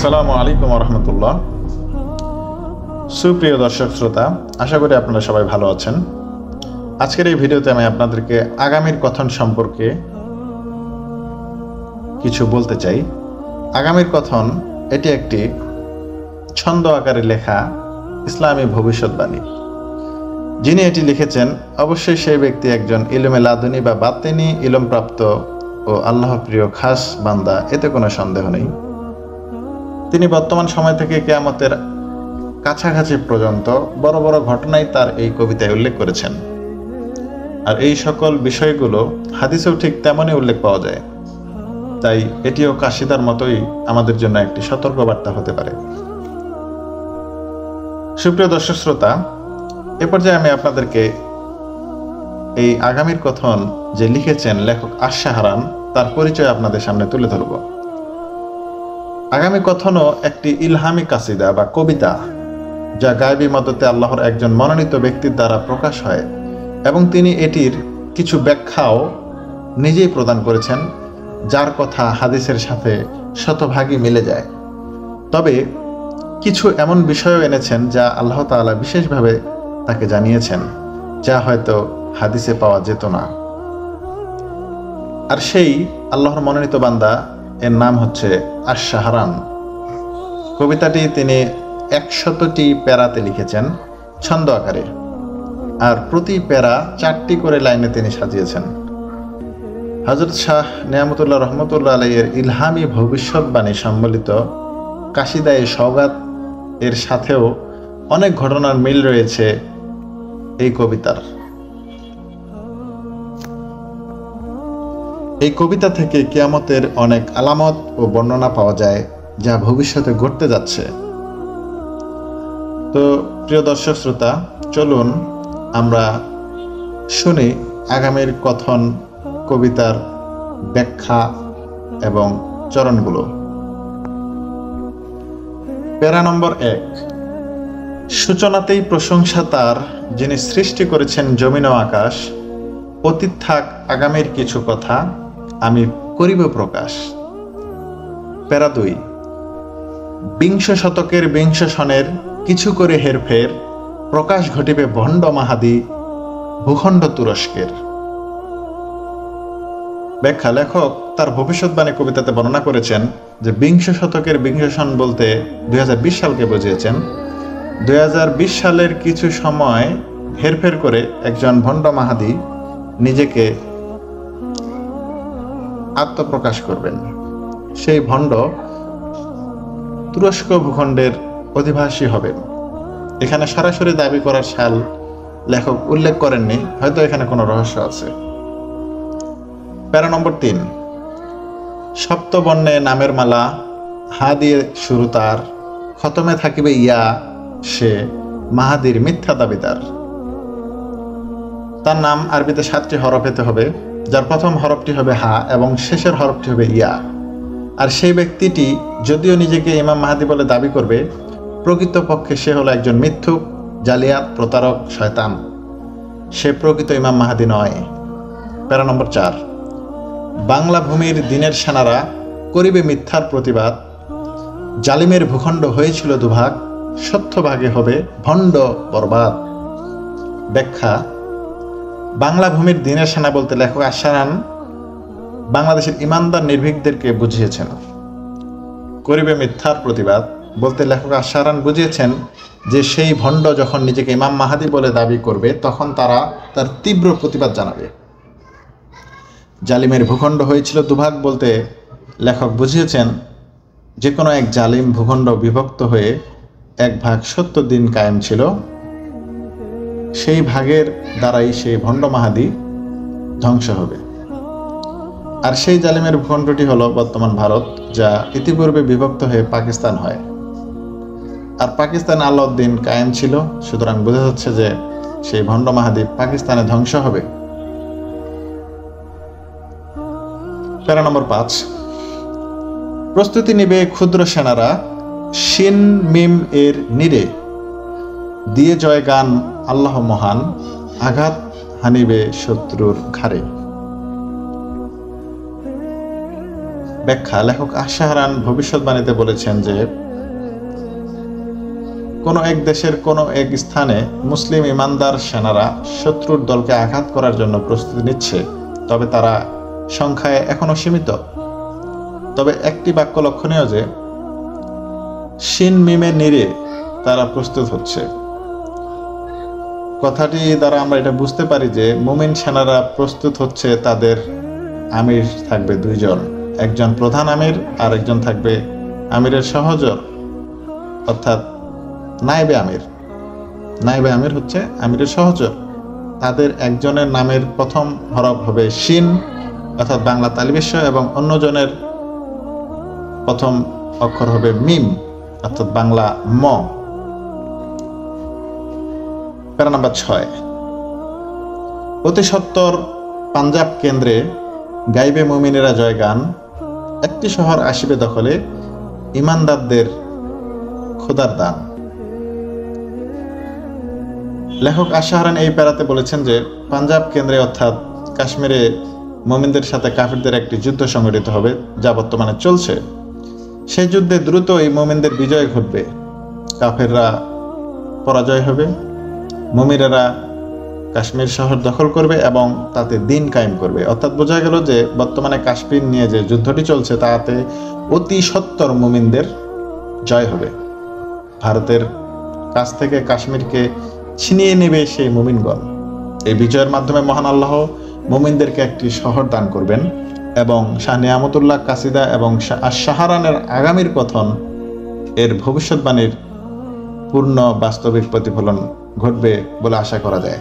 আসসালামু আলাইকুম রহমতুল্লাহ। সুপ্রিয় দর্শক শ্রোতা, আশা করি আপনারা সবাই ভালো আছেন। আজকের এই ভিডিওতে আমি আপনাদেরকে আগামীর কথন সম্পর্কে কিছু বলতে চাই। আগামীর কথন এটি একটি ছন্দ আকারে লেখা ইসলামী ভবিষ্যৎবাণী। যিনি এটি লিখেছেন অবশ্যই সেই ব্যক্তি একজন ইলমে লাদুনী বা বাতেনি ইলমপ্রাপ্ত ও আল্লাহ প্রিয় খাস বান্দা, এতে কোনো সন্দেহ নেই। তিনি বর্তমান সময় থেকে কিয়ামতের কাছাকাছি পর্যন্ত বড় বড় ঘটনাই তার এই কবিতায় উল্লেখ করেছেন। আর এই সকল বিষয়গুলো হাদিসেও ঠিক তেমনই উল্লেখ পাওয়া যায়। তাই এটিও কাশিদার মতোই আমাদের জন্য একটি সতর্কবার্তা হতে পারে। সুপ্রিয় দর্শক শ্রোতা, এ পর্যায়ে আমি আপনাদেরকে এই আগামীর কথন যে লিখেছেন লেখক আশ-শাহরান, তার পরিচয় আপনাদের সামনে তুলে ধরব। আগামী কথনও একটি ইলহামি কাসিদা বা কবিতা, যা গায়বী মদতে আল্লাহর একজন মনোনীত ব্যক্তির দ্বারা প্রকাশ হয় এবং তিনি এটির কিছু ব্যাখ্যাও নিজেই প্রদান করেছেন, যার কথা হাদিসের সাথে শতভাগই মিলে যায়। তবে কিছু এমন বিষয়ও এনেছেন যা আল্লাহ তাআলা বিশেষভাবে তাকে জানিয়েছেন, যা হয়তো হাদিসে পাওয়া যেত না। আর সেই আল্লাহর মনোনীত বান্দা, এর নাম হচ্ছে আশ-শাহরান। কবিতাটি তিনি 100টি প্যারাতে লিখেছেন ছন্দ আকারে, আর প্রতি প্যারা 4টি করে লাইনে তিনি সাজিয়েছেন। হযরত শাহ নেয়ামতুল্লাহ রহমতুল্লাহ আলাইহির ইলহামি ভবিষ্যৎবাণী সম্বলিত কাশিদায়ে সওগাত এর সাথেও অনেক ঘটনার মিল রয়েছে এই কবিতার। এই কবিতা থেকে কিয়ামতের অনেক আলামত ও বর্ণনা পাওয়া যায়, যা ভবিষ্যতে ঘটতে যাচ্ছে। তো প্রিয় দর্শক শ্রোতা, চলুন আমরা শুনি আগামীর কথন কবিতার ব্যাখ্যা এবং চরণগুলো। প্যারা নম্বর 1। সূচনাতেই প্রশংসা তার, যিনি সৃষ্টি করেছেন জমিন ও আকাশ। অতীত থাক আগামীর কিছু কথা, আমি করিব প্রকাশ। প্যারা 2। বিংশ শতকের বিংশ সনের কিছু করে হেরফের, প্রকাশ ঘটিবে ভণ্ড মাহাদি ভূখণ্ড তুরস্কের। ব্যাখ্যা। লেখক তার ভবিষ্যৎবাণী কবিতাতে বর্ণনা করেছেন যে বিংশ শতকের বিংশ সন বলতে 2020 সালকে বুঝিয়েছেন। 2020 সালের কিছু সময় হেরফের করে একজন ভণ্ড মাহাদি নিজেকে আত্মপ্রকাশ করবেন। সেই ভণ্ড তুরস্ক ভূখণ্ডের অধিবাসী হবেন। এখানে সরাসরি দাবি করার সাল লেখক উল্লেখ করেননি, হয়তো এখানে কোনো রহস্য আছে। প্যারা নম্বর 3। সপ্তবর্ণে নামের মালা, হা দিয়ে শুরু তার, খতমে থাকিবে ইয়া, সে মাহাদির মিথ্যা দাবিদার। তার নাম আরবিতে 7টি হরফ হতে হবে, যার প্রথম হরফটি হবে হা এবং শেষের হরফটি হবে ইয়া। আর সেই ব্যক্তিটি যদিও নিজেকে ইমাম মাহাদি বলে দাবি করবে, প্রকৃতপক্ষে সে হলো একজন মিথ্যুক, জালিয়াত, প্রতারক, শয়তান। সে প্রকৃত ইমাম মাহাদি নয়। প্যারা নম্বর 4। বাংলা ভূমির দিনের সেনারা করিবে মিথ্যার প্রতিবাদ, জালিমের ভূখণ্ড হয়েছিল দুভাগ, সত্য ভাগে হবে ভণ্ড বরবাদ। ব্যাখ্যা। বাংলা ভূমির দিনের সেনা বলতে লেখক আশ-শাহরান বাংলাদেশের ইমানদার নির্ভীকদেরকে বুঝিয়েছেন। করিবে মিথ্যার প্রতিবাদ বলতে লেখক আশ-শাহরান বুঝিয়েছেন যে সেই ভণ্ড যখন নিজেকে ইমাম মাহাদি বলে দাবি করবে, তখন তারা তার তীব্র প্রতিবাদ জানাবে। জালিমের ভূখণ্ড হয়েছিল দুভাগ বলতে লেখক বুঝিয়েছেন যে কোনো এক জালিম ভূখণ্ড বিভক্ত হয়ে এক ভাগ 70 দিন কায়েম ছিল। সেই ভাগের দ্বারাই সেই ভণ্ড মাহাদি ধ্বংস হবে। আর সেই জালিমের ভূখণ্ডটি হলো বর্তমান ভারত, যা ইতিপূর্বে বিভক্ত হয়ে পাকিস্তান হয়। আর পাকিস্তান আলাউদ্দিন কায়েম ছিল, সুতরাং বোঝা যাচ্ছে যে সেই ভণ্ড মাহাদি পাকিস্তানে ধ্বংস হবে। প্যারা নম্বর 5। প্রস্তুতি নিবে ক্ষুদ্র সেনারা, শিন মিম এর নিরে, দিয়ে জয় গান আল্লাহ মহান, আঘাত হানিবে শত্রুর ঘাড়ে। ব্যাখ্যা, লেখক আশ-শাহরান ভবিষ্যৎবাণীতে বলেছেন যে কোনো এক দেশের কোনো এক স্থানে মুসলিম ইমানদার সেনারা শত্রুর দলকে আঘাত করার জন্য প্রস্তুতি নিচ্ছে, তবে তারা সংখ্যায় এখনো সীমিত। তবে একটি বাক্য লক্ষণীয় যে শিন মিমে নিরে তারা প্রস্তুত হচ্ছে। কথাটি দ্বারা আমরা এটা বুঝতে পারি যে মুমিন সেনারা প্রস্তুত হচ্ছে, তাদের আমির থাকবে দুইজন, একজন প্রধান আমির আর একজন থাকবে আমিরের সহচর, অর্থাৎ নায়েবে আমির। নায়েবে আমির হচ্ছে আমিরের সহচর। তাদের একজনের নামের প্রথম হরফ হবে শিন অর্থাৎ বাংলা তালিবেশ্য, এবং অন্যজনের প্রথম অক্ষর হবে মিম অর্থাৎ বাংলা ম। প্যারা নাম্বার 6, অতি সত্বর পাঞ্জাব কেন্দ্রে গাইবে মুমিনেরা জয়গান, একটি শহর আসিবে দখলে, ইমানদারদের খোদার দান। লেখক আশ-শাহরান এই প্যারাতে বলেছেন যে পাঞ্জাব কেন্দ্রে অর্থাৎ কাশ্মীরে মুমিনদের সাথে কাফিরদের একটি যুদ্ধ সংঘটিত হবে, যা বর্তমানে চলছে। সেই যুদ্ধে দ্রুতই মুমিনদের বিজয় ঘটবে, কাফেররা পরাজয় হবে, মুমিনেরা কাশ্মীর শহর দখল করবে এবং তাতে দিন কায়েম করবে। অর্থাৎ বোঝা গেল যে বর্তমানে কাশ্মীর নিয়ে যে যুদ্ধটি চলছে তাতে অতি সত্বর মুমিনদের জয় হবে। ভারতের কাছ থেকে কাশ্মীরকে ছিনিয়ে নেবে সেই মুমিনগণ। এই বিজয়ের মাধ্যমে মহান আল্লাহ মুমিনদেরকে একটি শহর দান করবেন এবং শাহ নিয়ামতুল্লাহ কাসিদা এবং আশ-শাহরানের আগামীর কথন এর ভবিষ্যৎবাণীর পূর্ণ বাস্তবিক প্রতিফলন ঘটবে বলে আশা করা যায়।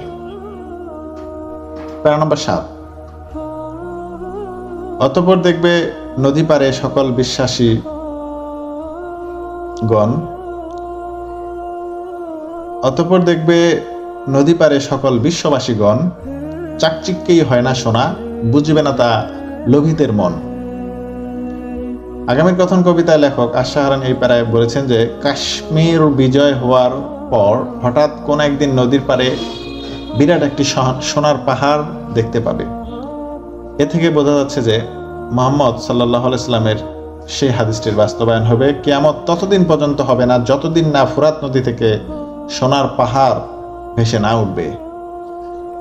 প্যারা নম্বর 7, অতঃপর দেখবে নদী পারে সকল বিশ্বাসী গণ, অতঃপর দেখবে নদী পারে সকল বিশ্ববাসীগণ, চাকচিক্যেই হয় না সোনা, বুঝবে না তা লোভিতের মন। আগামীর কথন কবিতায় লেখক আশ-শাহরান এই প্যারায় বলেছেন যে কাশ্মীর বিজয় হওয়ার পর হঠাৎ কোন একদিন নদীর পারে বিরাট একটি সোনার পাহাড় দেখতে পাবে। এ থেকে বোঝা যাচ্ছে যে মুহাম্মদ সাল্লাল্লাহু আলাইহি সাল্লামের সেই হাদিসটির বাস্তবায়ন হবে। কিয়ামত ততদিন পর্যন্ত হবে না যতদিন না ফুরাত নদী থেকে সোনার পাহাড় ভেসে না উঠবে।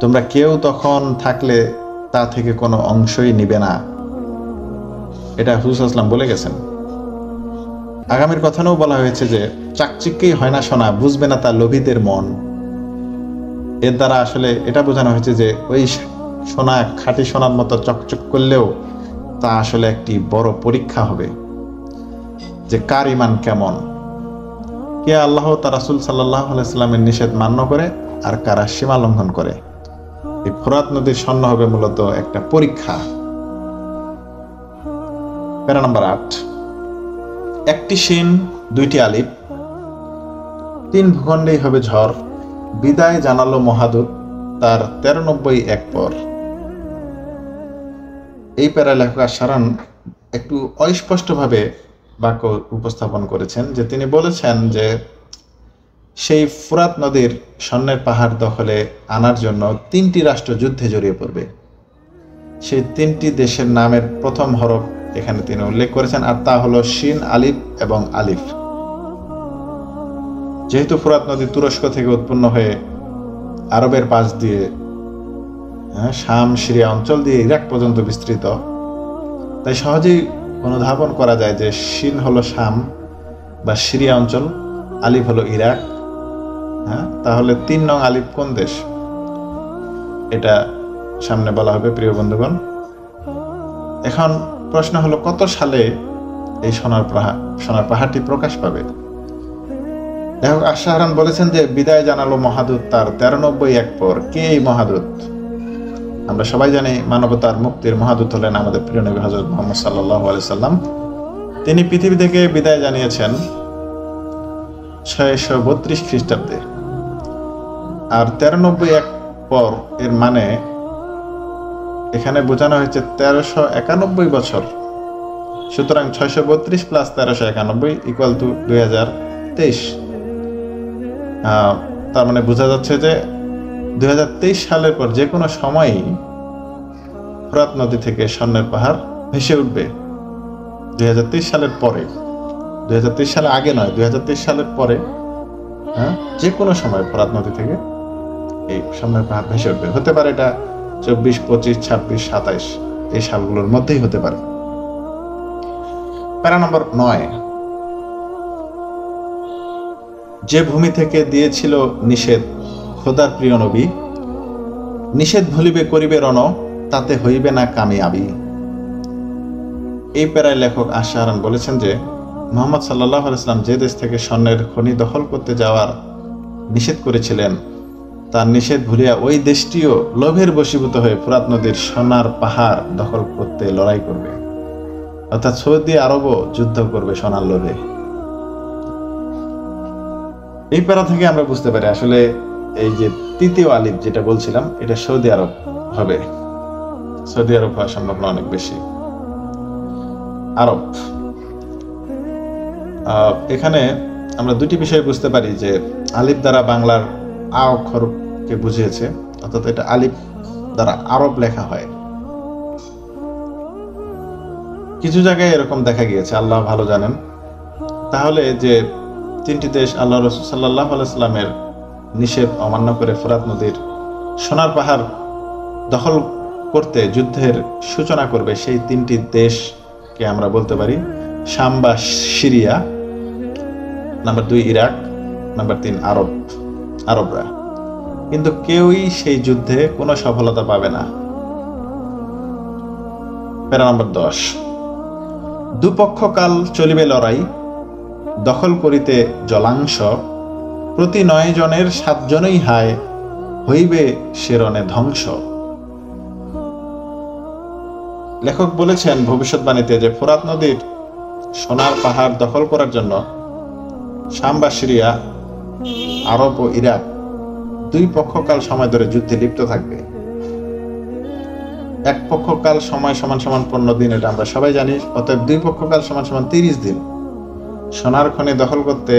তোমরা কেউ তখন থাকলে তা থেকে কোনো অংশই নিবে না, এটা হুজুর সাল্লাল্লাহু আলাইহি ওয়াসাল্লাম বলে গেছেন। আগামীর কথানেও বলা হয়েছে যে চাকচিক্যেই হয় না সোনা, বুঝবে না তা লোভীদের মন। এর দ্বারা আসলে এটা বোঝানো হয়েছে যে ওই সোনা খাঁটি সোনার মতো চকচক করলেও তা আসলে একটি বড় পরীক্ষা হবে যে কার ঈমান কেমন, কে আল্লাহ তার রাসূল সাল্লাল্লাহু আলাইহি ওয়াসাল্লামের নিষেধ মান্য করে আর কারা সীমা লঙ্ঘন করে। এই ফোরাত নদীর স্বর্ণ হবে মূলত একটা পরীক্ষা। প্যারা নাম্বার 8, একটি শিন, দুইটি আলিফ, 3 ভূখণ্ডেই হবে ঝড়, বিদায় জানালো মহাদূত তার 93 এক পর। এই প্যারা লেখক আশ-শাহরান একটু অস্পষ্টভাবে বাক্য উপস্থাপন করেছেন, যে তিনি বলেছেন যে সেই ফুরাত নদীর স্বর্ণের পাহাড় দখলে আনার জন্য 3টি রাষ্ট্র যুদ্ধে জড়িয়ে পড়বে। সেই 3টি দেশের নামের প্রথম হরফ এখানে তিনি উল্লেখ করেছেন, আর তা হলো শিন, আলিফ এবং আলিফ। যেহেতু ফুরাত নদী তুরস্ক থেকে উৎপন্ন হয়ে আরবের পাশ দিয়ে শাম, সিরিয়া অঞ্চল দিয়ে ইরাক পর্যন্ত বিস্তৃত, তাই সহজেই অনুধাবন করা যায় যে শিন হলো শাম বা সিরিয়া অঞ্চল, আলিফ হলো ইরাক। তাহলে 3 নং আলিফ কোন দেশ, এটা সামনে বলা হবে প্রিয় বন্ধুগণ। এখন প্রশ্ন হলো কত সালে এই সোনার পাহাড়টি প্রকাশ পাবে। লেখক আশ-শাহরান বলেছেন যে বিদায় জানালো মহাদূত তার 93 এক পর। কে এই মহাদূত? আমরা সবাই জানি মানবতার মুক্তির মহাদূত হলেন আমাদের প্রিয় নবী হযরত মুহাম্মদ সাল্লাল্লাহু আলাইহি সাল্লাম। তিনি পৃথিবী থেকে বিদায় জানিয়েছেন 632 খ্রিস্টাব্দে, আর 93 এক পর এর মানে এখানে বোঝানো হয়েছে 1391 বছর। সুতরাং 632 প্লাস 1391 ইকুয়াল টু 2023। তার মানে বোঝা যাচ্ছে যে 2023 সালের পর যে কোনো সময়ই ফোরাত নদী থেকে স্বর্ণের পাহাড় ভেসে উঠবে। 2023 সালের পরে, 2023 সালে আগে নয়, 2023 সালের পরে যে কোনো সময় ফোরাত নদী থেকে এই সামনের পাহাড় ভেসে উঠবে। হতে পারে এটা 24, 25, 26, 27 এই সালগুলোর মধ্যেই হতে পারে। প্যারা নম্বর 9, যে ভূমি থেকে দিয়েছিল নিষেধ খোদার প্রিয় নবী, নিষেধ ভুলিবে করিবে রণ, তাতে হইবে না কামিয়াবি। এই প্যারায় লেখক আশাহারান বলেছেন যে মুহাম্মদ সাল্লাল্লাহু আলাইহি ওয়াসাল্লাম যে দেশ থেকে স্বর্ণের খনি দখল করতে যাওয়ার নিষেধ করেছিলেন, তার নিষেধ ভুলিয়া ওই দেশটিও লোভের বশীভূত হয়ে ফোরাত নদীর সোনার পাহাড় দখল করতে লড়াই করবে, অর্থাৎ সৌদি আরবও যুদ্ধ করবে সোনার লোভে। এই প্যারা থেকে আমরা বুঝতে পারি আসলে এই যে তৃতীয় আলিফ যেটা বলছিলাম, এটা সৌদি আরব হবে। সৌদি আরব হওয়ার সম্ভাবনা অনেক বেশি। আরব, এখানে আমরা দুটি বিষয় বুঝতে পারি যে আলিফ দ্বারা বাংলার আ অক্ষরকে বুঝিয়েছে, অর্থাৎ এটা আলিফ দ্বারা আরব লেখা হয়। কিছু জায়গায় এরকম দেখা গিয়েছে, আল্লাহ ভালো জানেন। তাহলে যে তিনটি দেশ আল্লাহ রাসূল সাল্লাল্লাহু আলাইহি ওয়াসাল্লামের নিষেধ অমান্য করে ফোরাত নদীর সোনার পাহাড় দখল করতে যুদ্ধের সূচনা করবে, সেই তিনটি দেশকে আমরা বলতে পারি শাম বা সিরিয়া, নাম্বার 2 ইরাক, নাম্বার 3 আরবরা। কিন্তু কেউই সেই যুদ্ধে কোনো সফলতা পাবে না। প্যারা নম্বর 10, দুপক্ষকাল চলিবে লড়াই, দখল করিতে জলাংশ, প্রতি 9 জনের 7 জনই হায়, হইবে সেরণে ধ্বংস। লেখক বলেছেন ভবিষ্যৎবাণীতে যে ফোরাত নদীর সোনার পাহাড় দখল করার জন্য শাম বা সিরিয়া, আরব ও ইরাক 2 পক্ষকাল সময় ধরে যুদ্ধে লিপ্ত থাকবে। এক পক্ষকাল সময় সমান সমান 15 দিন, এটা আমরা সবাই জানি। অতএব 2 পক্ষকাল সমান সমান 30 দিন। সোনার খনি দখল করতে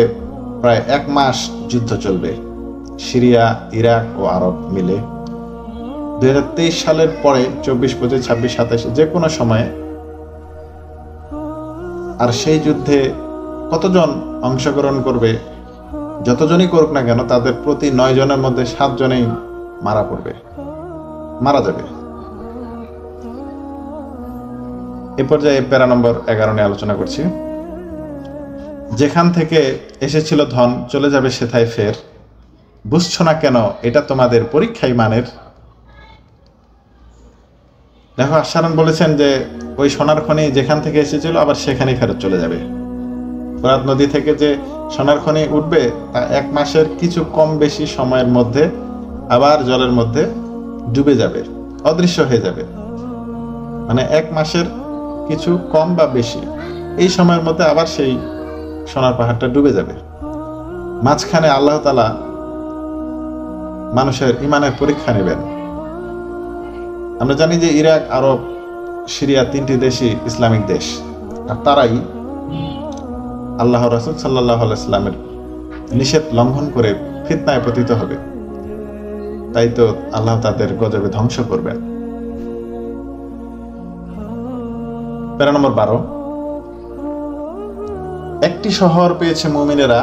প্রায় 1 মাস যুদ্ধ চলবে সিরিয়া, ইরাক ও আরব মিলে। 2023 সালের পরে 24, 25, 26, 27 যে কোনো সময়ে। আর সেই যুদ্ধে কতজন অংশগ্রহণ করবে, যতজনই করুক না কেন, তাদের প্রতি 9 জনের মধ্যে 7 জনেই মারা যাবে। এ পর্যায়ে প্যারা নম্বর 11 নিয়ে আলোচনা করছি। যেখান থেকে এসেছিল ধন চলে যাবে সেথায় ফের, বুঝছো না কেন এটা তোমাদের পরীক্ষাই মানের। দেখো আশারান বলেছেন যে ওই সোনার খনি যেখান থেকে এসেছিল আবার সেখানেই ফেরত চলে যাবে। ফোরাত নদী থেকে যে সোনার খনি উঠবে তা 1 মাসের কিছু কম বেশি সময়ের মধ্যে আবার জলের মধ্যে ডুবে যাবে, অদৃশ্য হয়ে যাবে। মানে 1 মাসের কিছু কম বা বেশি এই সময়ের মধ্যে আবার সেই সোনার পাহাড়টা ডুবে যাবে। মাঝখানে আল্লাহ তাআলা মানুষের ঈমানের পরীক্ষা নেবেন। আমরা জানি যে ইরাক, আরব, সিরিয়া 3টি দেশই ইসলামিক দেশ, আর তারাই আল্লাহ রাসূল সাল্লাল্লাহু আলাইহি ওয়াসাল্লামের নিষেধ লঙ্ঘন করে ফিতনায় পতিত হবে। তাই তো আল্লাহ তাদের গজবে ধ্বংস করবেন। প্যারা নম্বর 12, একটি শহর পেয়েছে মুমিনেরা,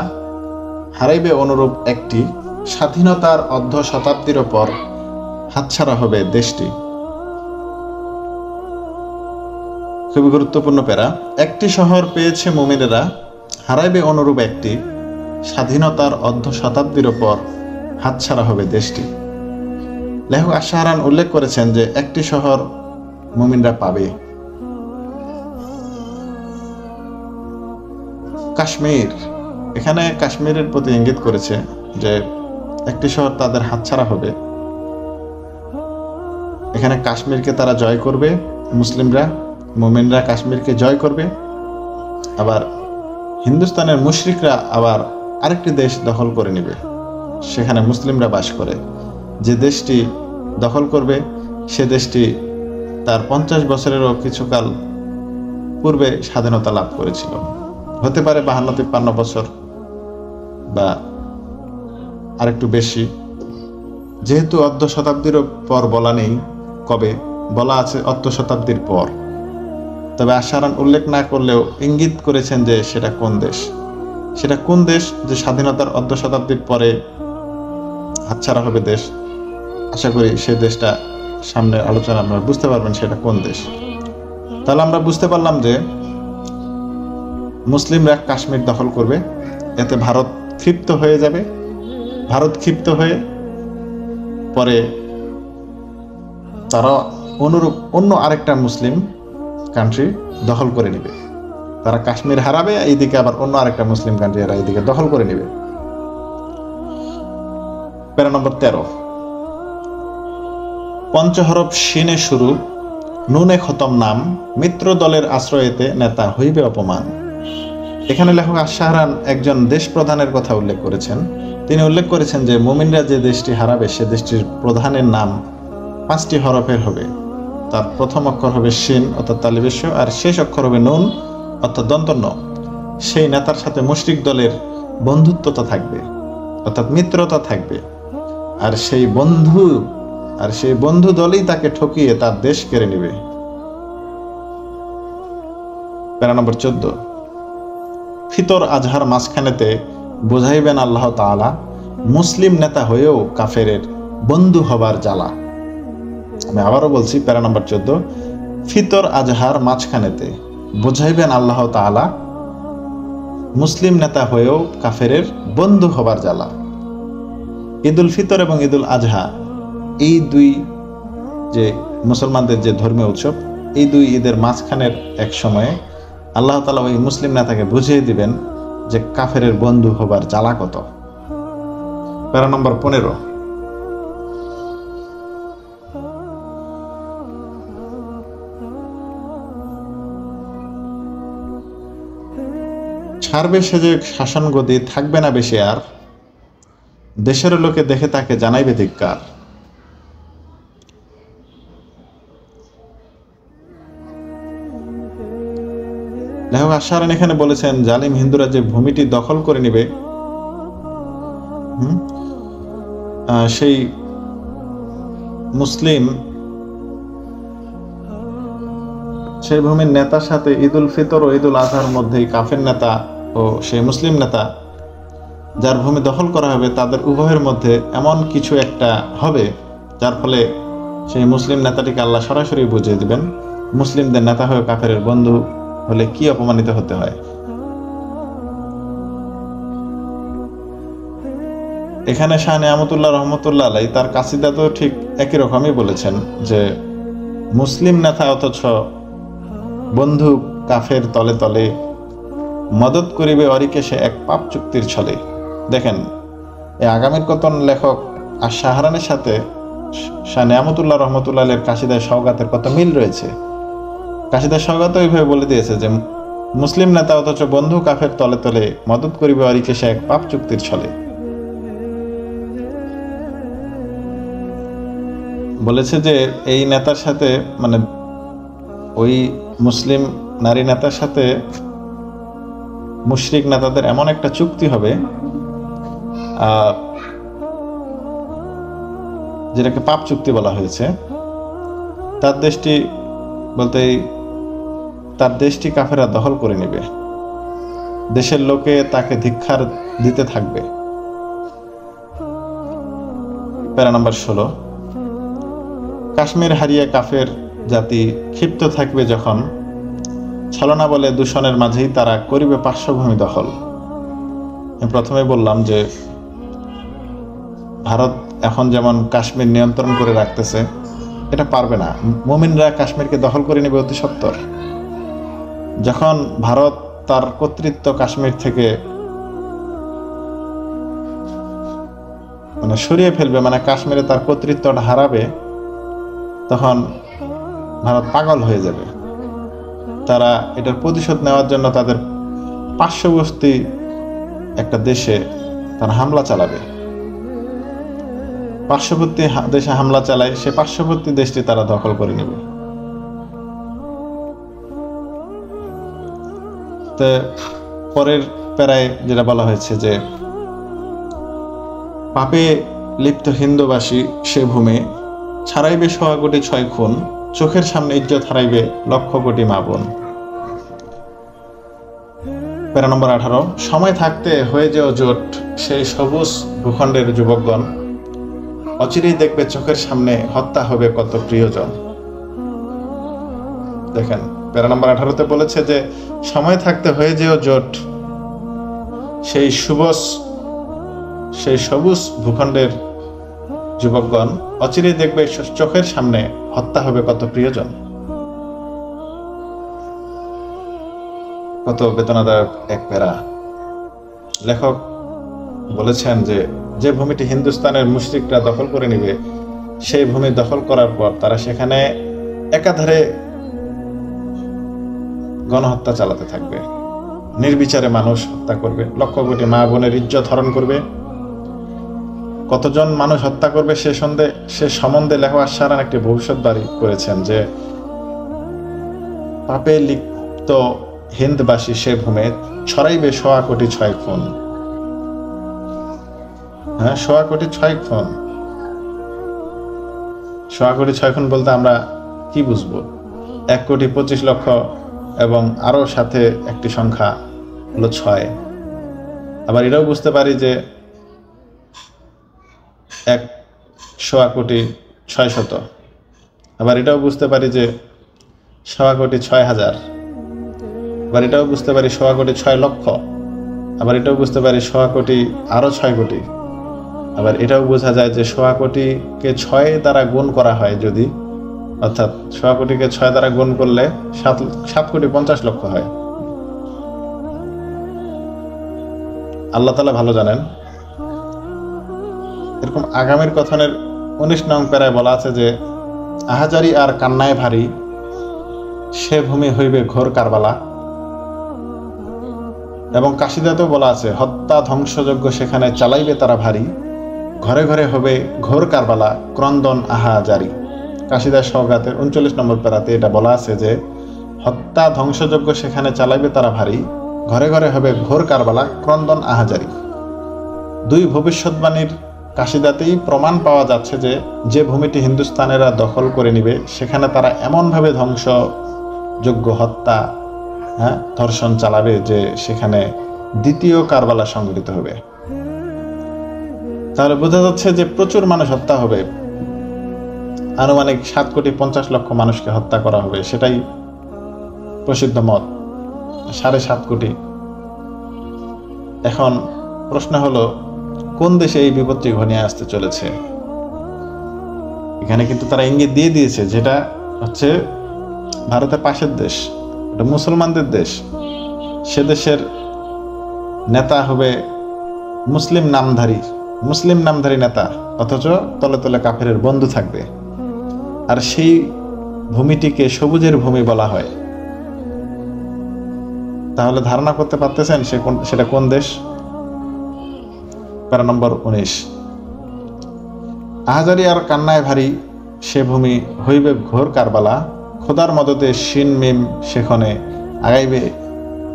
হারাইবে অনুরূপ একটি, স্বাধীনতার অর্ধ শতাব্দীর পর হাতছাড়া হবে দেশটি। খুবই গুরুত্বপূর্ণ প্যারা। একটি শহর পেয়েছে মুমিনেরা, হারাইবে অনুরূপ একটি, স্বাধীনতার অর্ধ শতাব্দীর পর হাতছাড়া হবে দেশটি। লেখক আশাহারান উল্লেখ করেছেন যে একটি শহর মুমিনরা পাবে। কাশ্মীর, এখানে কাশ্মীরের প্রতি ইঙ্গিত করেছে যে একটি শহর তাদের হাতছাড়া হবে। এখানে কাশ্মীরকে তারা জয় করবে, মুসলিমরা, মুমিনরা কাশ্মীরকে জয় করবে। আবার হিন্দুস্তানের মুশরিকরা আবার আরেকটি দেশ দখল করে নেবে, সেখানে মুসলিমরা বাস করে। যে দেশটি দখল করবে সে দেশটি তার 50 বছরেরও কিছুকাল পূর্বে স্বাধীনতা লাভ করেছিল। হতে পারে 52-53 বছর বা আরেকটু বেশি। যেহেতু অর্ধ শতাব্দীর পর বলা নেই কবে, বলা আছে অর্ধ শতাব্দীর পর। তবে আশারান উল্লেখ না করলেও ইঙ্গিত করেছেন যে সেটা কোন দেশ। সেটা কোন দেশ যে স্বাধীনতার অর্ধ শতাব্দীর পরে হাতছাড়া হবে দেশ, আশা করি সেই দেশটা সামনে আলোচনা আপনারা বুঝতে পারবেন সেটা কোন দেশ। তাহলে আমরা বুঝতে পারলাম যে মুসলিমরা কাশ্মীর দখল করবে, এতে ভারত ক্ষিপ্ত হয়ে যাবে। ভারত ক্ষিপ্ত হয়ে পরে তারা অনুরূপ অন্য আরেকটা মুসলিম কান্ট্রি দখল করে নেবে। তারা কাশ্মীর হারাবে, এইদিকে আবার অন্য আরেকটা মুসলিম কান্ট্রি এরা এইদিকে দখল করে নেবে। প্যারা নম্বর 13, পঞ্চহরফ শিনে শুরু, নুনে খতম নাম, মিত্র দলের আশ্রয়েতে নেতা হইবে অপমান। এখানে লেখক আশ-শাহরান একজন দেশ প্রধানের কথা উল্লেখ করেছেন। তিনি উল্লেখ করেছেন যে মুমিনরা যে দেশটি হারাবে সে দেশটির প্রধানের নাম 5টি হরফের হবে। তার প্রথম অক্ষর হবে শিন অর্থাৎ তালিবেশ্য, আর শেষ অক্ষর হবে নুন অর্থাৎ দন্তন্য। সেই নেতার সাথে মুশরিক দলের বন্ধুত্বতা থাকবে অর্থাৎ মিত্রতা থাকবে, আর সেই বন্ধু দলই তাকে ঠকিয়ে তার দেশ কেড়ে নেবে। প্যারা নম্বর 14, ফিতর আজহার মাঝখানেতে বোঝাইবেন আল্লাহ তাআলা, মুসলিম নেতা হয়েও কাফেরের বন্ধু হবার জ্বালা। আমি আবারও বলছি, প্যারা নম্বর 14, ফিতর আজহার মাঝখানেতে বোঝাইবেন আল্লাহ তাআলা, মুসলিম নেতা হয়েও কাফেরের বন্ধু হবার জ্বালা। ঈদুল ফিতর এবং ঈদুল আজহা এই দুই যে মুসলমানদের যে ধর্মীয় উৎসব, এই দুই ঈদের মাঝখানের এক সময়ে আল্লাহ তাআলা ওই মুসলিম নেতাকে বুঝিয়ে দিবেন যে কাফেরের বন্ধু হবার জ্বালা কত। প্যারা নম্বর 15, ছাড়বে সে যে শাসন গদি, থাকবে না বেশি আর, দেশের লোকে দেখে তাকে জানাইবে ধিক্কার। লেখক আশ-শাহরান এখানে বলেছেন জালিম হিন্দুরা যে ভূমিটি দখল করে নিবে, সেই ভূমির নেতার সাথে ঈদুল ফিতর ও ঈদুল আজহার মধ্যেই কাফের নেতা ও সেই মুসলিম নেতা যার ভূমি দখল করা হবে তাদের উভয়ের মধ্যে এমন কিছু একটা হবে যার ফলে সেই মুসলিম নেতাটিকে আল্লাহ সরাসরি বুঝিয়ে দিবেন মুসলিমদের নেতা হয়ে কাফেরের বন্ধু হলে কি অপমানিত হতে হয়। এখানে শাহ নেয়ামতুল্লাহ রহমতুল্লাহ আলাই তার কাসিদাতেও ঠিক একই রকমই বলেছেন যে মুসলিম নেতা অথচ বন্ধু কাফের তলে তলে, মদত করিবে অরিকে সে এক পাপ চুক্তির ছলে। দেখেন এই আগামীর কতন লেখক আশ-শাহরানের সাথে শাহ নেয়ামতুল্লাহ রহমতুল্লাহ আলাইয়ের কাসিদায় সওগাতের কত মিল রয়েছে। কাসিদায় সওগাত ওইভাবে বলে দিয়েছে যে মুসলিম নেতা অথচ বন্ধু কাফের তলে তলে, মদত করিবে অরিকে সে এক পাপ চুক্তির ছলে। বলেছে যে এই নেতার সাথে মানে ওই মুসলিম নারী নেতার সাথে মুশরিক নেতাদের এমন একটা চুক্তি হবে যেটাকে পাপ চুক্তি বলা হয়েছে। তার দেশটি কাফেররা দখল করে নেবে, দেশের লোকে তাকে ধিক্কার দিতে থাকবে। প্যারা নম্বর 16, কাশ্মীর হারিয়ে কাফের জাতি ক্ষিপ্ত থাকবে যখন, ছলনা বলে দূষণের মাঝেই তারা করিবে পার্শ্বভূমি দখল। আমি প্রথমে বললাম যে ভারত এখন যেমন কাশ্মীর নিয়ন্ত্রণ করে রাখতেছে, এটা পারবে না। মুমিনরা কাশ্মীরকে দখল করে নেবে অতি সত্বর। যখন ভারত তার কর্তৃত্ব কাশ্মীর থেকে সরিয়ে ফেলবে, মানে কাশ্মীরে তার কর্তৃত্বটা হারাবে, তখন ভারত পাগল হয়ে যাবে। তারা এটার প্রতিশোধ নেওয়ার জন্য তাদের পার্শ্ববর্তী একটা দেশে তারা হামলা চালাবে। পার্শ্ববর্তী দেশে হামলা চালায়, সে পার্শ্ববর্তী দেশটি তারা দখল করে নেবে। তো পরের প্যারায় যেটা বলা হয়েছে যে পাপে লিপ্ত হিন্দুবাসী সে ভূমে, ছাড়াইবে 100 কোটি 6 খুন, চোখের সামনে ইজ্জত হারাইবে 1,00,000 কোটি মা বোন। প্যারা নম্বর 18, সময় থাকতে হয়ে যেও জোট সেই সবুজ ভূখণ্ডের যুবকগণ, অচিরেই দেখবে চোখের সামনে হত্যা হবে কত প্রিয়জন। দেখেন, প্যারা নম্বর 18-তে বলেছে যে সময় থাকতে হয়ে যেও জোট সেই সবুজ ভূখণ্ডের যুবকগণ, অচিরেই দেখবে চোখের সামনে হত্যা হবে কত প্রিয়জন। কত বেদনাদায়ক এক প্যারা। লেখক বলেছেন যে যে ভূমিটি হিন্দুস্তানের মুশরিকরা দখল করে নিবে, সেই ভূমি দখল করার পর তারা সেখানে একাধারে গণহত্যা চালাতে থাকবে, নির্বিচারে মানুষ হত্যা করবে, লক্ষ কোটি মা বোনের ইজ্জত হরণ করবে। কতজন মানুষ হত্যা করবে সে সম্বন্ধে লেখক আশারান একটি ভবিষ্যৎবাণী করেছেন যে পাপে লিপ্ত হিন্দবাসী সে ভূমে ছড়াইবে 1.25 কোটি 6 খুন। হ্যাঁ, 1.25 কোটি 6 খুন। 1.25 কোটি 6 খুন বলতে আমরা কি বুঝবো? 1,25,00,000 এবং আরো সাথে একটি সংখ্যা হলো 6। আবার এটাও বুঝতে পারি যে 1.25 কোটি 600। আবার এটাও বুঝতে পারি যে 1.25 কোটি 6,000। আবার এটাও বুঝতে পারি 1.25 কোটি 6 লক্ষ। আবার এটাও বুঝতে পারি 1.25 কোটি আরো 6 কোটি। আবার এটাও বোঝা যায় যে 1.25 কোটিকে 6 দ্বারা গুণ করা হয় যদি, অর্থাৎ 1.25 কোটিকে 6 দ্বারা গুণ করলে 7,50,00,000 হয়। আল্লাহ তাআলা ভালো জানেন। এরকম আগামীর কথনের 19 নং প্যারায় বলা আছে যে আহাজারি আর কান্নায় ভারী সে ভূমি হইবে ঘোর কারবালা। এবং কাশিদাতেও বলা আছে হত্যা ধ্বংসযজ্ঞ সেখানে চালাইবে তারা ভারী, ঘরে ঘরে হবে ঘোর কারবালা ক্রন্দন আহাজারি। কাশিদার সওগাতের 39 নম্বর প্যারাতে এটা বলা আছে যে হত্যা ধ্বংসযজ্ঞ সেখানে চালাইবে তারা ভারী, ঘরে ঘরে হবে ঘোর কারবালা ক্রন্দন আহাজারি। দুই ভবিষ্যৎবাণীর কাশিদাতেই প্রমাণ পাওয়া যাচ্ছে যে যে ভূমিটি হিন্দুস্তানেরা দখল করে নিবে সেখানে তারা এমনভাবে ধ্বংসযোগ্য হত্যা, ধর্ষণ চালাবে যে সেখানে দ্বিতীয় কারবালা সংঘটিত হবে। তাহলে বোঝা যাচ্ছে যে প্রচুর মানুষ হত্যা হবে, আনুমানিক 7,50,00,000 মানুষকে হত্যা করা হবে, সেটাই প্রসিদ্ধ মত, 7.5 কোটি। এখন প্রশ্ন হলো কোন দেশে এই বিপত্তি ঘনিয়ে আসতে চলেছে? এখানে কিন্তু তারা ইঙ্গিত দিয়ে দিয়েছে, যেটা হচ্ছে ভারতের পাশের দেশ, এটা মুসলমানদের দেশ। সে দেশের নেতা হবে মুসলিম নামধারী নেতা, অথচ তলে তলে কাফেরের বন্ধু থাকবে। আর সেই ভূমিটিকে সবুজের ভূমি বলা হয়। তাহলে ধারণা করতে পারতেছেন সেটা কোন দেশ? প্যারা নম্বর 19, আহাজারি আর কান্নায় ভারী সে ভূমি হইবে ঘোর কারবালা, খোদার মদতে শিন মিম সেখানে আগাইবে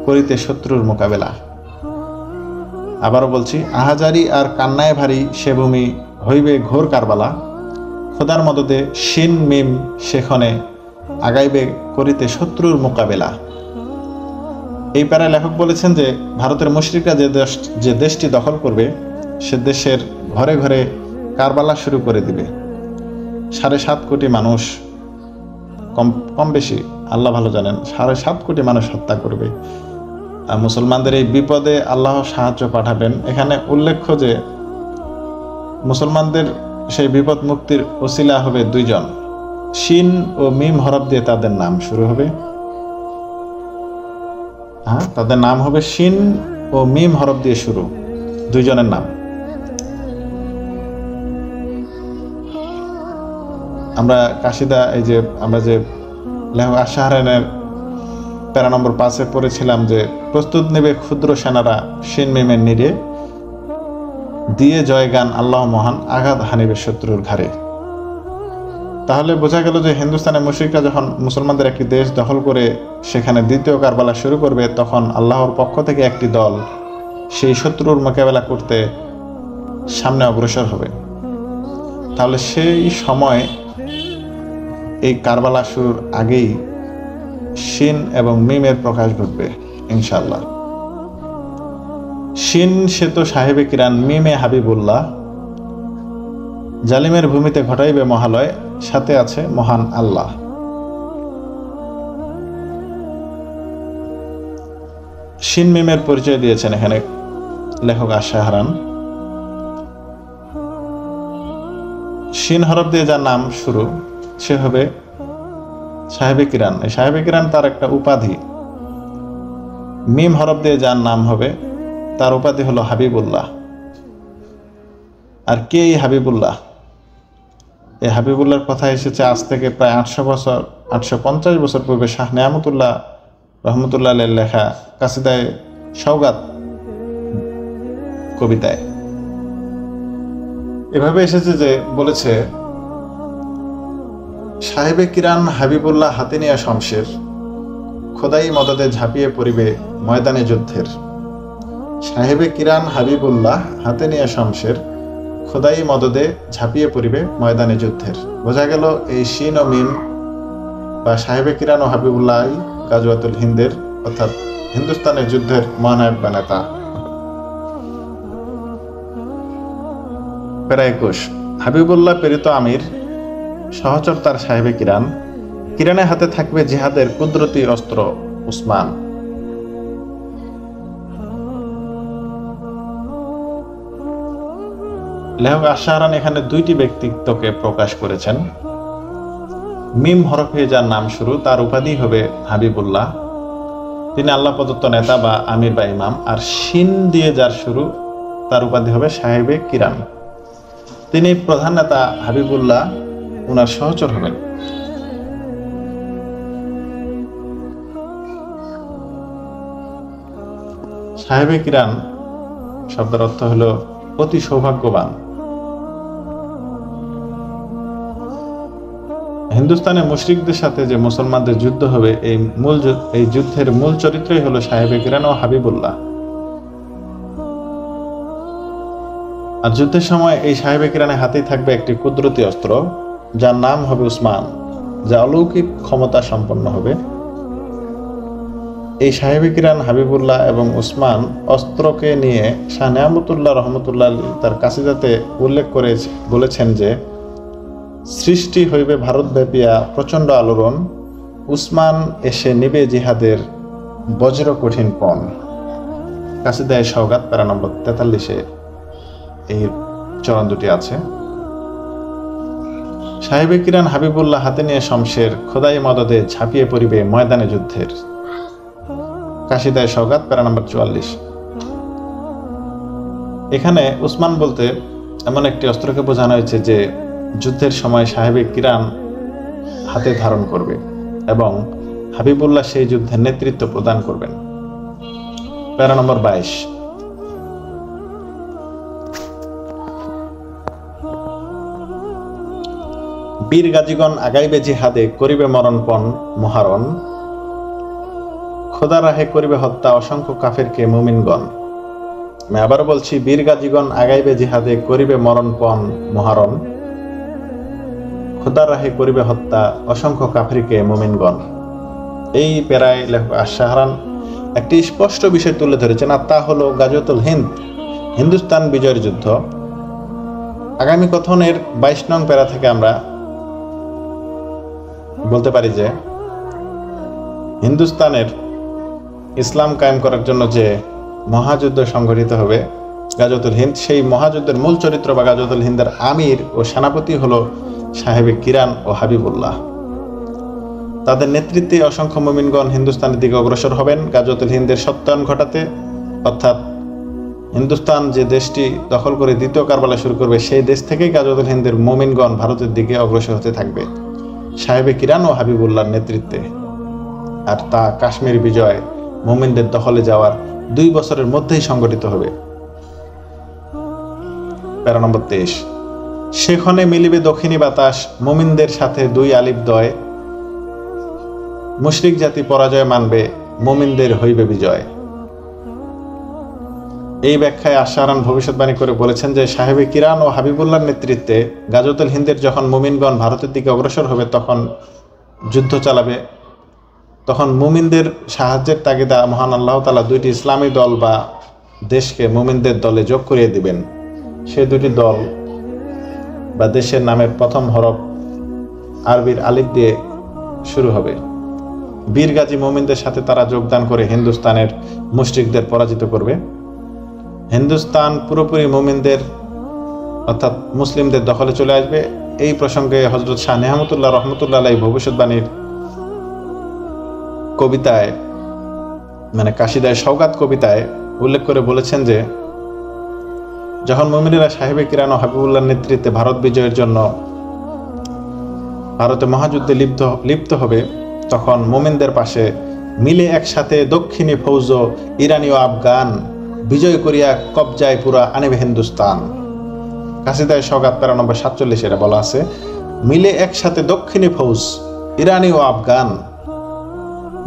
করিতে শত্রুর মোকাবেলা। আবারও বলছি, আহাজারি আর কান্নায় ভারী সে ভূমি হইবে ঘোর কারবালা, খোদার মদতে শিন মিম সেখানে আগাইবে করিতে শত্রুর মোকাবেলা। এই প্যারায় লেখক বলেছেন যে ভারতের মুশরিকরা যে দেশটি দখল করবে সে দেশের ঘরে ঘরে কারবালা শুরু করে দিবে। 7.5 কোটি মানুষ, কম বেশি আল্লাহ ভালো জানেন, 7.5 কোটি মানুষ হত্যা করবে। আর মুসলমানদের এই বিপদে আল্লাহ সাহায্য পাঠাবেন। এখানে উল্লেখ্য যে মুসলমানদের সেই বিপদ মুক্তির ওসিলা হবে 2 জন। শিন ও মিম হরফ দিয়ে তাদের নাম শুরু হবে। তাদের নাম হবে শিন ও মিম হরফ দিয়ে শুরু, 2 জনের নাম। আমরা কাশিদা, এই যে আমরা যে লেখক আশাহারানের প্যারা নম্বর 5-এ পড়েছিলাম যে প্রস্তুত নেবে ক্ষুদ্র সেনারা শিন মিমের নিরে, দিয়ে জয়গান আল্লাহ মহান আঘাত হানিবে শত্রুর ঘাড়ে। তাহলে বোঝা গেল যে হিন্দুস্তানের মুশরিকরা যখন মুসলমানদের একটি দেশ দখল করে সেখানে দ্বিতীয় কারবালা শুরু করবে, তখন আল্লাহর পক্ষ থেকে একটি দল সেই শত্রুর মোকাবেলা করতে সামনে অগ্রসর হবে। তাহলে সেই সময় এই কারবালা শুরুর আগেই শিন এবং মিমের প্রকাশ ঘটবে ইনশাআল্লাহ। শিন সে তো সাহেবে কিরান, মিমে হাবিবুল্লাহ, জালিমের ভূমিতে ঘটাইবে মহালয়, সাথে আছে মহান আল্লাহ। শিন মিমের পরিচয় দিয়েছেন এখানে লেখক আশাহারান। শিন হরফ দিয়ে যার নাম শুরু সে হবে সাহেবে কিরান। এই সাহেবে কিরান তার একটা উপাধি। মিম হরফ দিয়ে যার নাম হবে তার উপাধি হলো হাবিবুল্লাহ। আর কে এই হাবিবুল্লাহ? এই হাবিবুল্লাহর কথা এসেছে আজ থেকে প্রায় 850 বছর পূর্বে শাহ নেয়ামতুল্লাহ রহমতুল্লাহ লেখা কাসিদায়ে সওগাত কবিতায়। এভাবে এসেছে যে বলেছে, সাহেবে কিরান হাবিবুল্লাহ হাতে নিয়া শমশের, খোদাই মদদে ঝাঁপিয়ে পড়িবে ময়দানে যুদ্ধের। সাহেবে কিরান হাবিবুল্লাহ হাতে নিয়া শমশের, খোদাই মদদে ঝাঁপিয়ে পড়িবে ময়দানে যুদ্ধের। বোঝা গেল এই শিন ও মিম বা সাহেবে কিরান ও হাবিবুল্লাহ গাজওয়াতুল হিন্দের অর্থাৎ হিন্দুস্তানের যুদ্ধের মহানায়ক বা নেতা। প্যারা 21, হাবিবুল্লাহ প্রেরিত আমির, সহচর তার সাহেবে কিরান। কিরানের হাতে থাকবে জিহাদের কুদরতি অস্ত্র উসমান। লেখক আশাহারান এখানে দুইটি ব্যক্তিত্বকে প্রকাশ করেছেন। মিম হরফে যার নাম শুরু তার উপাধি হবে হাবিবুল্লাহ, তিনি আল্লাহ প্রদত্ত নেতা বা আমির বা ইমাম। আর শিন দিয়ে যার শুরু তার উপাধি হবে সাহেবে কিরান, তিনি প্রধান নেতা হাবিবুল্লাহ, উনার সহচর হবেন। সাহেবে কিরান শব্দের অর্থ হলো অতি সৌভাগ্যবান। হিন্দুস্তানের মুশরিকদের সাথে যে মুসলমানদের যুদ্ধ হবে এই যুদ্ধের মূল চরিত্রই হলো সাহেবে কিরান ও হাবিবুল্লাহ। আর যুদ্ধের সময় এই সাহেবে কিরানের হাতেই থাকবে একটি কুদরতি অস্ত্র যার নাম হবে উসমান, যা অলৌকিক ক্ষমতা সম্পন্ন হবে। এই সাহেবে কিরান হাবিবুল্লাহ এবং উসমান অস্ত্রকে নিয়ে শাহ নেয়ামতুল্লাহ রহমতুল্লাহ তার কাসিদাতে উল্লেখ করে বলেছেন যে, সৃষ্টি হইবে ভারতব্যাপিয়া প্রচণ্ড আলোড়ন, উসমান এসে নিবে জিহাদের বজ্র কঠিন পণ। কাসিদায়ে সওগাত প্যারা নম্বর 43-এ এই চরণ দুটি আছে। সাহেবে কিরান হাবিবুল্লাহ হাতে নিয়ে শমশের, খোদাই মদদে ঝাঁপিয়ে পড়িবে ময়দানে যুদ্ধের। কাসিদায়ে সওগাত প্যারা নম্বর 44। এখানে উসমান বলতে এমন একটি অস্ত্রকে বোঝানো হয়েছে যে যুদ্ধের সময় সাহেবে কিরান হাতে ধারণ করবে এবং হাবিবুল্লাহ সেই যুদ্ধের নেতৃত্ব প্রদান করবেন। প্যারা নম্বর 22। বীর গাজীগণ আগাইবে জিহাদে, করিবে মরণপণ মহারণ, খোদা রাহে করিবে হত্যা অসংখ্য কাফেরকে মুমিনগণ। আমি আবার বলছি, বীর গাজীগণ আগাইবে জিহাদে, করিবে মরণপণ মহারণ, খোদা রাহে করিবে হত্যা অসংখ্য কাফেরকে মুমিনগণ। এই প্যারায় লেখক আশাহারান একটি স্পষ্ট বিষয় তুলে ধরেছেন, আর তা হলো গাজওয়াতুল হিন্দ, হিন্দুস্তান বিজয়ের যুদ্ধ। আগামী কথনের 22 নং প্যারা থেকে আমরা বলতে পারি যে হিন্দুস্তানের ইসলাম কায়েম করার জন্য যে মহাযুদ্ধ সংঘটিত হবে গাজওয়াতুল হিন্দ, সেই মহাযুদ্ধের মূল চরিত্র বা গাজওয়াতুল হিন্দের আমির ও সেনাপতি হলো সাহেবে কিরান ও হাবিবুল্লাহ। তাদের নেতৃত্বে অসংখ্য মুমিনগণ হিন্দুস্তানের দিকে অগ্রসর হবেন গাজওয়াতুল হিন্দের সত্যায়ন ঘটাতে, অর্থাৎ হিন্দুস্তান যে দেশটি দখল করে দ্বিতীয় কারবালা শুরু করবে সেই দেশ থেকেই গাজওয়াতুল হিন্দের মুমিনগণ ভারতের দিকে অগ্রসর হতে থাকবে সাহেবে কিরান ও হাবিবুল্লাহর নেতৃত্বে। আর তা কাশ্মীর বিজয় মুমিনদের দখলে যাওয়ার 2 বছরের মধ্যেই সংগঠিত হবে। প্যারা নম্বর 23। সেখানে মিলিবে দক্ষিণী বাতাস, মুমিনদের সাথে 2 আলিফ দয়, মুশরিক জাতি পরাজয় মানবে, মুমিনদের হইবে বিজয়। এই ব্যাখ্যায় আশাহারান ভবিষ্যৎবাণী করে বলেছেন যে সাহেবে কিরান ও হাবিবুল্লাহর নেতৃত্বে গাজওয়াতুল হিন্দের যখন মুমিনগণ ভারতের দিকে অগ্রসর হবে তখন যুদ্ধ চালাবে, তখন মুমিনদের সাহায্যের তাগিদা মহান আল্লাহ তাআলা 2টি ইসলামী দল বা দেশকে মুমিনদের দলে যোগ করিয়ে দিবেন। সে দুটি দল বা দেশের নামের প্রথম হরফ আরবির আলিফ দিয়ে শুরু হবে। বীর গাজী মুমিনদের সাথে তারা যোগদান করে হিন্দুস্তানের মুশরিকদের পরাজিত করবে। হিন্দুস্তান পুরোপুরি মুমিনদের অর্থাৎ মুসলিমদের দখলে চলে আসবে। এই প্রসঙ্গে হযরত শাহ নেহামতুল্লাহ রহমতুল্লাহ আলাইহি ভবিষ্যৎবাণীর কবিতায় মানে কাশিদায় সওগাত কবিতায় উল্লেখ করে বলেছেন যে যখন মুমিনেরা সাহেবে কিরান ও হাবিবুল্লাহর নেতৃত্বে ভারত বিজয়ের জন্য ভারতে মহাযুদ্ধে লিপ্ত হবে, তখন মুমিনদের পাশে মিলে একসাথে দক্ষিণী ফৌজ ইরানি ও আফগান বিজয় করিয়া কবজায় পুরা আনিবে হিন্দুস্তান। কাসিদায় সওগাত 93-47 এটা বলা আছে, মিলে একসাথে দক্ষিণী ফৌজ ইরানি ও আফগান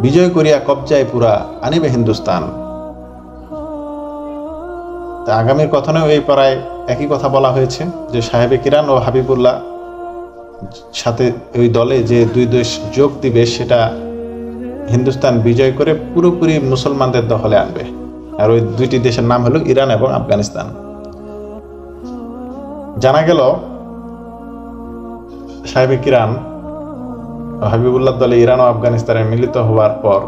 বিজয় করিয়া কবজায় পুরা আনিবে হিন্দুস্তান। তা আগামীর কথনেও এই পাড়ায় একই কথা বলা হয়েছে যে সাহেবে কিরান ও হাবিবুল্লাহ সাথে ওই দলে যে দুই দেশ যোগ দিবে সেটা হিন্দুস্তান বিজয় করে পুরোপুরি মুসলমানদের দখলে আনবে। আর ওই দুইটি দেশের নাম হলো ইরান এবং আফগানিস্তান। জানা গেল সাহেবে কিরান ও হাবিবুল্লাহ দলে ইরান ও আফগানিস্তানে মিলিত হওয়ার পর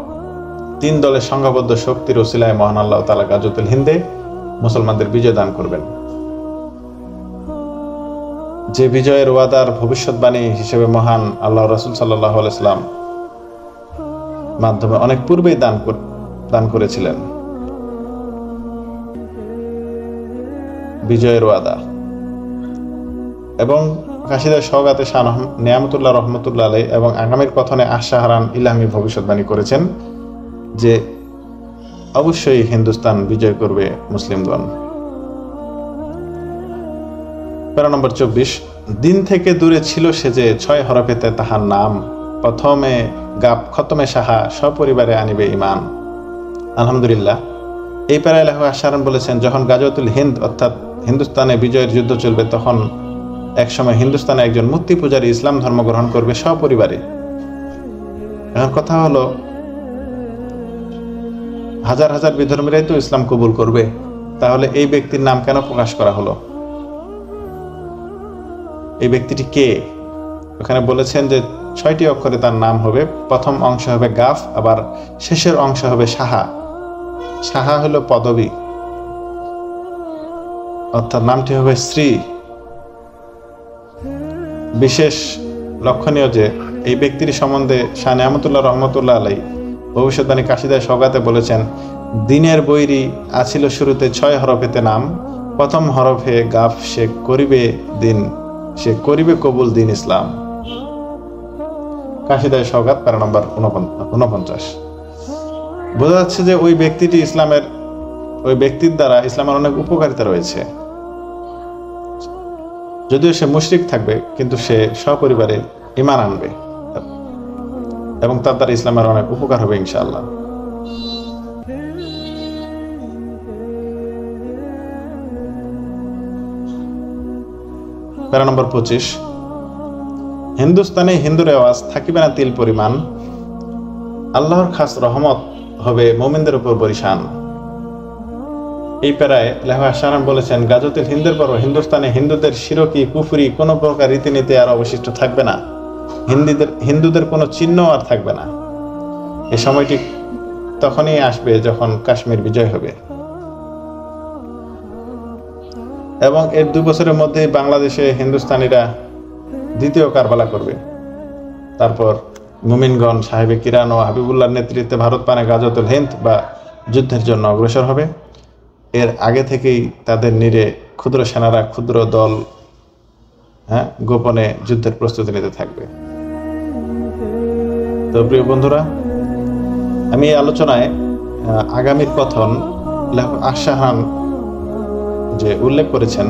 তিন দলের সংঘবদ্ধ শক্তির ওসিলায় মহান আল্লাহ তাআলা গাজওয়াতুল হিন্দে মুসলমানদের বিজয় দান করবেন। যে বিজয়ের ওয়াদার ভবিষ্যৎবাণী হিসেবে মহান আল্লাহ রাসূল সাল্লাল্লাহু আলাইহি ওয়াসাল্লাম মাধ্যমে অনেক পূর্বেই দান করেছিলেন। বিজয়ের ওয়াদা এবং কাশিদায় সওগাতে শাহ নেয়ামতুল্লাহ রহমতুল্লাহ আলাইহি এবং আগামীর কথনে আশাহারান ইলাহি ভবিষ্যৎবাণী করেছেন যে অবশ্যই হিন্দুস্তান বিজয় করবে মুসলিমগণ। প্যারা নম্বর 24, দিন থেকে দূরে ছিল সে যে 6 হরফেতে তাহার নাম, প্রথমে গাপ খতমে সাহা সপরিবারে আনিবে ইমান। আলহামদুলিল্লাহ, এই প্যারায় লেখক আশাহারান বলেছেন যখন গাজওয়াতুল হিন্দ অর্থাৎ হিন্দুস্তানে বিজয়ের যুদ্ধ চলবে তখন একসময় হিন্দুস্তানে একজন মূর্তি পূজারী ইসলাম ধর্ম গ্রহণ করবে সপরিবারে। এখন কথা হলো হাজার হাজার বিধর্মীরাই তো ইসলাম কবুল করবে, তাহলে এই ব্যক্তির নাম কেন প্রকাশ করা হলো? এই ব্যক্তিটি কে? ওখানে বলেছেন যে 6টি অক্ষরে তার নাম হবে। প্রথম অংশ হবে গাফ, আবার শেষের অংশ হবে সাহা। সাহা হলো পদবী, অর্থাৎ নামটি হবে শ্রী। বিশেষ লক্ষণীয় যে এই ব্যক্তির সম্বন্ধে শাহ নেয়ামতুল্লাহ রহমতুল্লাহ আলাইহি ভবিষ্যৎবাণী কাশিদায় সওগাতে বলেছেন দিনের বৈরি আছিল শুরুতে 6 হরফেতে নাম, প্রথম হরফে গাফ সে করিবে কবুল দিন ইসলাম। কাশিদায় সওগাত প্যারা নম্বর 49। বোঝা যাচ্ছে যে ওই ব্যক্তির দ্বারা ইসলামের অনেক উপকারিতা রয়েছে। যদিও সে মুশরিক থাকবে কিন্তু সে সপরিবারে ঈমান আনবে এবং তার দ্বারা ইসলামের অনেক উপকার হবে ইনশাআল্লাহ। প্যারা নম্বর 25, হিন্দুস্তানে হিন্দুর আওয়াজ থাকিবে না তিল পরিমাণ, আল্লাহর খাস রহমত হবে মুমিনদের উপর বরিশান। এই প্যারায় লেখক আশাহারান বলেছেন গাজওয়াতুল হিন্দের পর হিন্দুস্তানে হিন্দুদের শিরকি কুফরি কোনো প্রকার রীতিনীতি আর অবশিষ্ট থাকবে না, হিন্দুদের কোনো চিহ্ন আর থাকবে না। এই সময়টি তখনই আসবে যখন কাশ্মীর বিজয় হবে এবং এর 2 বছরের মধ্যে বাংলাদেশে হিন্দুস্তানিরা দ্বিতীয় কারবালা করবে। তারপর মুমিনগণ সাহেবে কিরান ও হাবিবুল্লাহর নেতৃত্বে ভারত পানে গাজওয়াতুল হিন্দ বা যুদ্ধের জন্য অগ্রসর হবে। এর আগে থেকেই তাদের নিরে ক্ষুদ্র সেনারা ক্ষুদ্র দল গোপনে যুদ্ধের প্রস্তুতি নিতে থাকবে। তো প্রিয় বন্ধুরা, আমি এই আলোচনায় আগামীর কথন লেখক আশাহারান যে উল্লেখ করেছেন,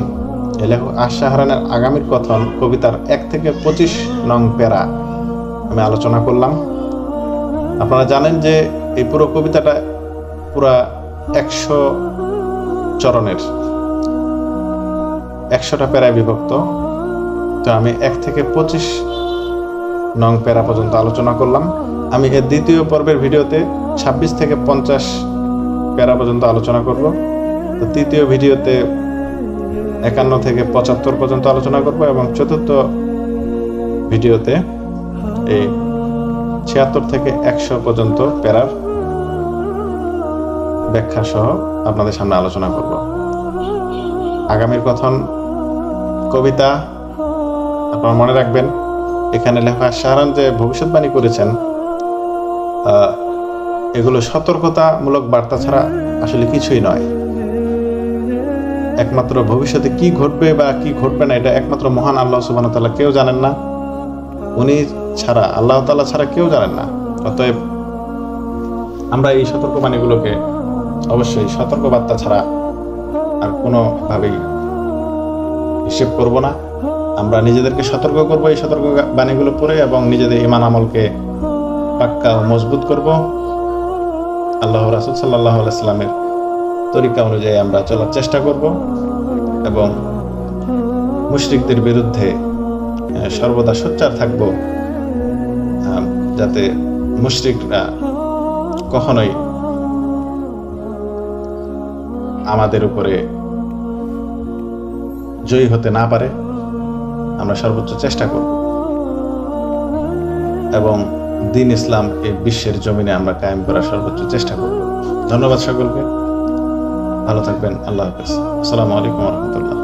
এই লেখক আশাহারানের আগামীর কথন কবিতার 1 থেকে 25 নং প্যারা আমি আলোচনা করলাম। আপনারা জানেন যে এই পুরো কবিতাটা পুরা 100 চরণের 100টা প্যারায় বিভক্ত। তো আমি 1 থেকে 25 নং প্যারা পর্যন্ত আলোচনা করলাম। আমি এর দ্বিতীয় পর্বের ভিডিওতে 26 থেকে 50 প্যারা পর্যন্ত আলোচনা করব। তো তৃতীয় ভিডিওতে 51 থেকে 75 পর্যন্ত আলোচনা করব এবং চতুর্থ ভিডিওতে এই 76 থেকে 100 পর্যন্ত প্যারার ব্যাখ্যা সহ আপনাদের সামনে আলোচনা করব। আগামীর কথন কবিতা আপনারা মনে রাখবেন, এখানে লেখা শাহরান যে ভবিষ্যৎবাণী করেছেন এগুলো সতর্কতামূলক বার্তা ছাড়া আসলে কিছুই নয়। একমাত্র ভবিষ্যতে কি ঘটবে বা কি ঘটবে না এটা একমাত্র মহান আল্লাহ সুবহানাহু ওয়া তাআলা কেউ জানেন না, উনি ছাড়া, আল্লাহ তাআলা ছাড়া কেউ জানেন না। অতএব আমরা এই সতর্কবাণীগুলোকে অবশ্যই সতর্কবার্তা ছাড়া আর কোনোভাবেই হিসেব করব না। আমরা নিজেদেরকে সতর্ক করব এই সতর্কবাণীগুলো পড়ে এবং নিজেদের ঈমান আমলকে পাক্কা ও মজবুত করব। আল্লাহ রাসূল সাল্লাল্লাহু আলাইহি ওয়াসাল্লামের তরিকা অনুযায়ী আমরা চলার চেষ্টা করব এবং মুশরিকদের বিরুদ্ধে সর্বদা সোচ্চার থাকব, যাতে মুশরিকরা কখনোই আমাদের উপরে জয়ী হতে না পারে। আমরা সর্বোচ্চ চেষ্টা করব এবং দ্বীন ইসলাম এই বিশ্বের জমিনে আমরা কায়েম করার সর্বোচ্চ চেষ্টা করব। ধন্যবাদ সকলকে, ভালো থাকবেন। আল্লাহ হাফেজ। আসসালামু আলাইকুম ওয়া রাহমাতুল্লাহ।